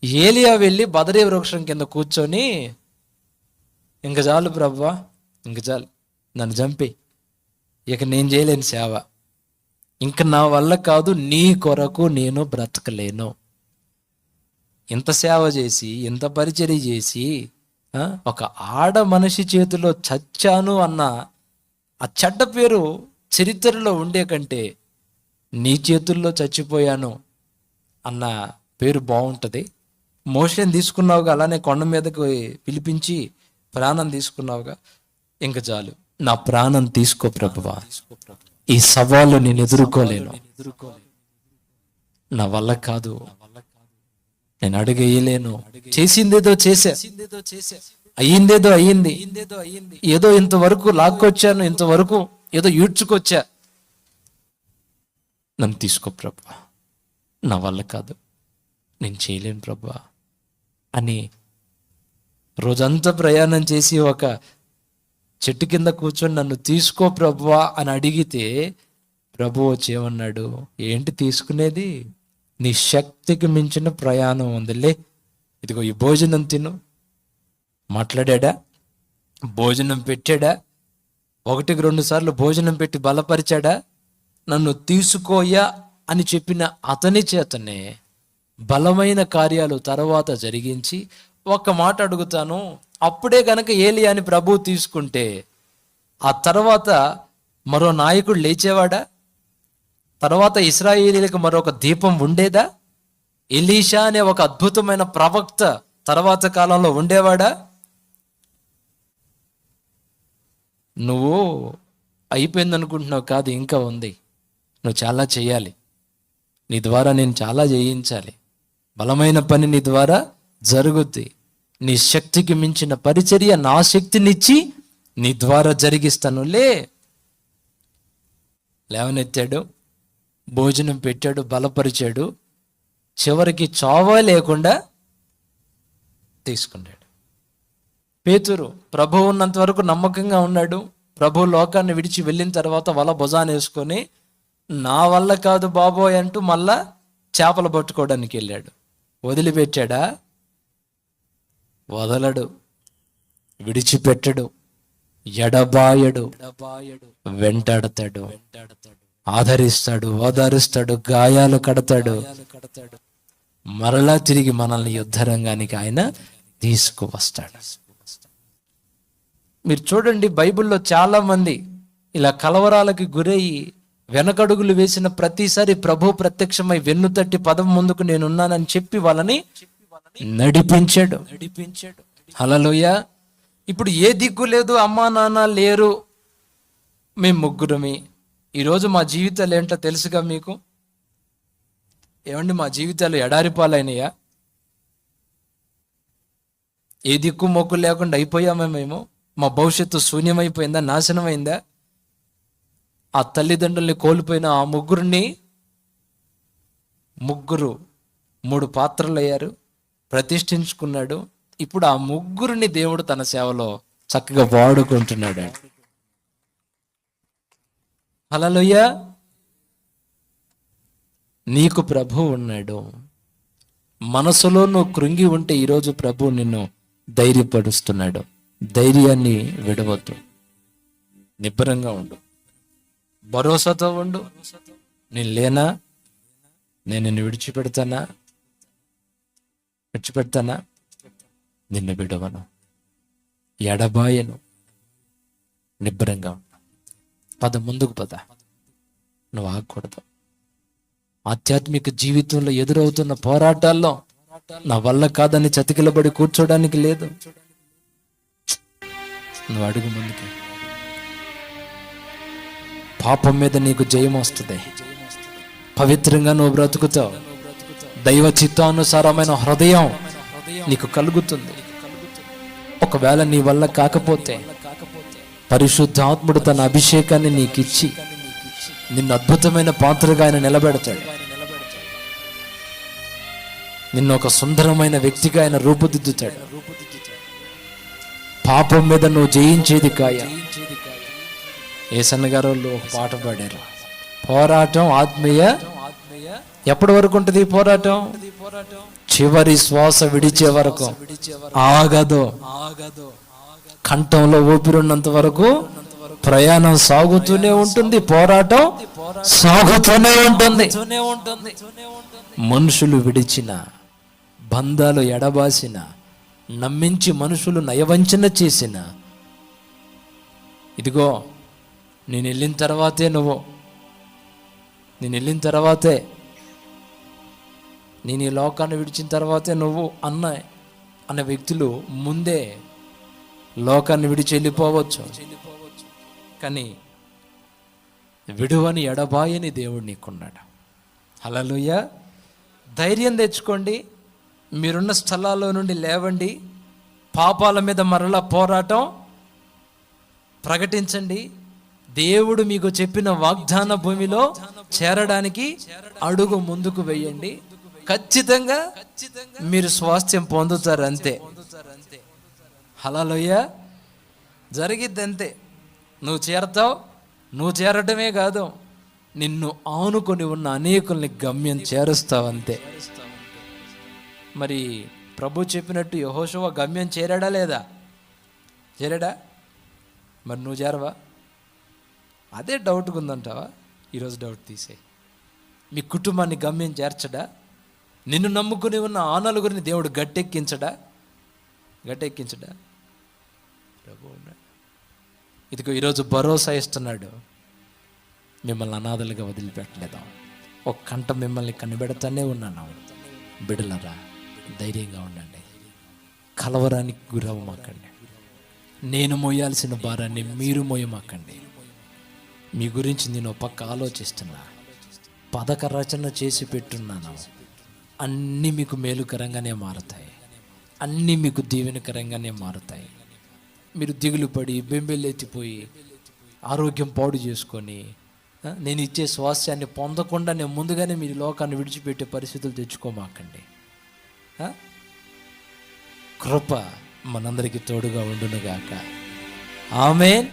ఏలియా వెళ్ళి బదరీ వృక్షం కింద కూర్చొని, ఇంక చాలు ప్రభువా, ఇంక చాలు, నన్ను చంపి, ఇక నేను చేయలేని సేవ, ఇంక నా వల్ల కాదు, నీ కొరకు నేను బ్రతకలేను. ఇంత సేవ చేసి, ఇంత పరిచర్య చేసి, ఒక ఆడ మనిషి చేతిలో చచ్చాను అన్న ఆ చెడ్డ పేరు చరిత్రలో ఉండే కంటే, నీ చేతుల్లో చచ్చిపోయాను అన్న పేరు బాగుంటుంది. మోషేని తీసుకున్నావుగా, అలానే కొండ మీదకి పిలిపించి ప్రాణం తీసుకున్నావుగా, ఇంక చాలు, నా ప్రాణం తీసుకో ప్రభువా, ఈ సవాలు నేను ఎదుర్కోలేను, నా వల్ల కాదు, నేను అడుగేయలేను, చేసిందేదో చేసా, అయ్యిందేదో అయ్యింది, ఏదో ఇంతవరకు లాక్కొచ్చాను, ఇంతవరకు ఏదో ఈడ్చుకొచ్చా, నన్ను తీసుకో ప్రభువా, నా వల్ల కాదు, నేను చేయలేను ప్రభువా అని రోజంతా ప్రయాణం చేసి ఒక చెట్టు కింద కూర్చొని నన్ను తీసుకో ప్రభువా అని అడిగితే, ప్రభు వచ్చేమన్నాడు, ఏంటి తీసుకునేది, నీ శక్తికి మించిన ప్రయాణం ఉందిలే, ఇదిగో ఈ భోజనం తిను. మాట్లాడా, భోజనం పెట్టాడా, 1-2 సార్లు భోజనం పెట్టి బలపరిచాడా, నన్ను తీసుకోయా అని చెప్పిన అతని చేతనే బలమైన కార్యాలు తర్వాత జరిగించి, ఒక్క మాట అడుగుతాను, అప్పుడే గనక ఏలియాని ప్రభువు తీసుకుంటే ఆ తర్వాత మరో నాయకుడు లేచేవాడా, తర్వాత ఇశ్రాయేలీలకు మరొక దీపం ఉండేదా, ఎలీషా అనే ఒక అద్భుతమైన ప్రవక్త తర్వాత కాలంలో ఉండేవాడా? నువ్వు అయిపోయింది అనుకుంటున్నావు, కాదు, ఇంకా ఉంది, నువ్వు చాలా చేయాలి, నీ ద్వారా నేను చాలా చేయించాలి, బలమైన పని నీ ద్వారా జరుగుద్ది, నీ శక్తికి మించిన పరిచర్య నా శక్తినిచ్చి నీ ద్వారా జరిగిస్తాను, లేవనెత్తాడు, భోజనం పెట్టాడు, బలపరిచాడు, చివరికి చావా లేకుండా తీసుకున్నాడు. పేతురు ప్రభువు ఉన్నంత వరకు నమ్మకంగా ఉన్నాడు. ప్రభు లోకాన్ని విడిచి వెళ్ళిన తర్వాత వల భుజాన వేసుకొని, నా వల్ల కాదు బాబోయ్ అంటూ మళ్ళా చేపలు పట్టుకోవడానికి వెళ్ళాడు. వదిలిపెట్టాడా? వదలడు, విడిచిపెట్టడు, ఎడబాయడు, వెంటాడతాడు, ఆదరిస్తాడు, ఓదారుస్తాడు, గాయాలు కడతాడు, మరలా తిరిగి మనల్ని యుద్ధరంగానికి ఆయన తీసుకువస్తాడు. మీరు చూడండి, బైబిల్లో చాలా మంది ఇలా కలవరాలకి గురయ్యి వెనకడుగులు వేసిన ప్రతిసారి ప్రభు ప్రత్యక్షమై వెన్నుతట్టి పదం ముందుకు నేనున్నానని చెప్పి వాళ్ళని నడిపించాడు. హల్లెలూయా. ఇప్పుడు ఏ దిక్కు లేదు, అమ్మా నాన్న లేరు, మేము ముగ్గురమే. ఈరోజు మా జీవితాలు ఏంటో తెలుసుగా మీకు? ఏమండి, మా జీవితాలు ఎడారిపాలైనయా? ఏ దిక్కు మొక్కు లేకుండా అయిపోయామా మేము? మా భవిష్యత్తు శూన్యమైపోయిందా, నాశనమైందా? ఆ తల్లిదండ్రుల్ని కోల్పోయిన ఆ ముగ్గురు 3 పాత్రలు అయ్యారు, ప్రతిష్ఠించుకున్నాడు. ఇప్పుడు ఆ ముగ్గురిని దేవుడు తన సేవలో చక్కగా వాడుకుంటున్నాడు. హల్లెలూయా. నీకు ప్రభు ఉన్నాడు. మనసులో నువ్వు కృంగి ఉంటే ఈరోజు ప్రభు నిన్ను ధైర్యపరుస్తున్నాడు. ధైర్యాన్ని విడవద్దు, నిబ్బరంగా ఉండు, భరోసాతో ఉండు. నేను లేనా? నేను నిన్ను విడిచిపెడతానా? నిన్ను విడవను, ఎడబాయను. నిబ్బరంగా ఉండు. పద, ముందుకు పద, నువ్వు ఆగకూడదు. ఆధ్యాత్మిక జీవితంలో ఎదురవుతున్న పోరాటాల్లో నా వల్ల కాదని చతికిలబడి కూర్చోడానికి లేదు. నువ్వు అడుగు ముందుకి. పాపం మీద నీకు జయం వస్తుంది. పవిత్రంగా నువ్వు బ్రతుకుతావు. దైవ చిత్తానుసారమైన హృదయం నీకు కలుగుతుంది. ఒకవేళ నీ వల్ల కాకపోతే పరిశుద్ధాత్ముడు తన అభిషేకాన్ని నీకు ఇచ్చి నిన్ను అద్భుతమైన పాత్రగా ఆయన నిలబెడతాడు. నిన్ను ఒక సుందరమైన వ్యక్తిగా ఆయన రూపుదిద్దుతాడు. పాపం మీద నువ్వు జయించేది కాయ. ఏసన్న గారు వాళ్ళు ఒక పాట పాడారు, పోరాటం ఆత్మీయ. ఎప్పటి వరకు ఉంటుంది ఈ పోరాటం? చివరి శ్వాస విడిచే వరకు ఆగదు. కంఠంలో ఊపిరున్నంత వరకు ప్రయాణం సాగుతూనే ఉంటుంది, పోరాటం సాగుతూనే ఉంటుంది. మనుషులు విడిచిన, బంధాలు ఎడబాసిన, నమ్మించి మనుషులు నయవంచన చేసిన, ఇదిగో నేను వెళ్ళిన తర్వాతే నేను వెళ్ళిన తర్వాతే, నేను ఈ లోకాన్ని విడిచిన తర్వాతే నువ్వు అన్న వ్యక్తులు ముందే లోకాన్ని విడిచి వెళ్ళిపోవచ్చు. కానీ విడువని ఎడబాయని దేవుడు నీకున్నాడు. హల్లెలూయా. ధైర్యం తెచ్చుకోండి, మీరున్న స్థలాల్లో నుండి లేవండి, పాపాల మీద మరలా పోరాటం ప్రకటించండి. దేవుడు మీకు చెప్పిన వాగ్దాన భూమిలో చేరడానికి అడుగు ముందుకు వేయండి. ఖచ్చితంగా మీరు స్వాస్థ్యం పొందుతారు, అంతే. హల్లెలూయా. జరిగిద్ది అంతే. నువ్వు చేరతావు. నువ్వు చేరటమే కాదు, నిన్ను ఆనుకొని ఉన్న అనేకుల్ని గమ్యం చేరుస్తావు, అంతే. మరి ప్రభు చెప్పినట్టు యెహోషువ గమ్యం చేరాడా లేదా? చేరాడా? మరి నువ్వు చేరవా? అదే డౌట్గా ఉందంటావా? ఈరోజు డౌట్ తీసేయి. మీ కుటుంబాన్ని గమ్యం చేర్చడా? నిన్ను నమ్ముకుని ఉన్న ఆ నలుగురిని దేవుడు గట్టెక్కించడా? ప్రభు ఉన్నాడు. ఇదిగో ఈరోజు భరోసా ఇస్తున్నాడు, మిమ్మల్ని అనాథలుగా వదిలిపెట్టలేదు. ఒక కంట మిమ్మల్ని కనిపెడతానే ఉన్నాను. బిడలరా, ధైర్యంగా ఉండండి, కలవరానికి గురవ్వమాకండి. నేను మోయాల్సిన భారాన్ని మీరు మోయమాకండి. మీ గురించి నేను పక్క ఆలోచిస్తున్నా, పథక రచన చేసి పెట్టున్నాను. అన్నీ మీకు మేలుకరంగానే మారుతాయి, అన్నీ మీకు దీవెనకరంగానే మారుతాయి. మీరు దిగులు పడి బెంబెలెత్తిపోయి ఆరోగ్యం పాడు చేసుకొని నేను ఇచ్చే స్వాస్థ్యాన్ని పొందకుండా నేను ముందుగానే మీరు లోకాన్ని విడిచిపెట్టే పరిస్థితులు తెచ్చుకోమాకండి. కృప మనందరికీ తోడుగా ఉండునుగాక. ఆమేన్.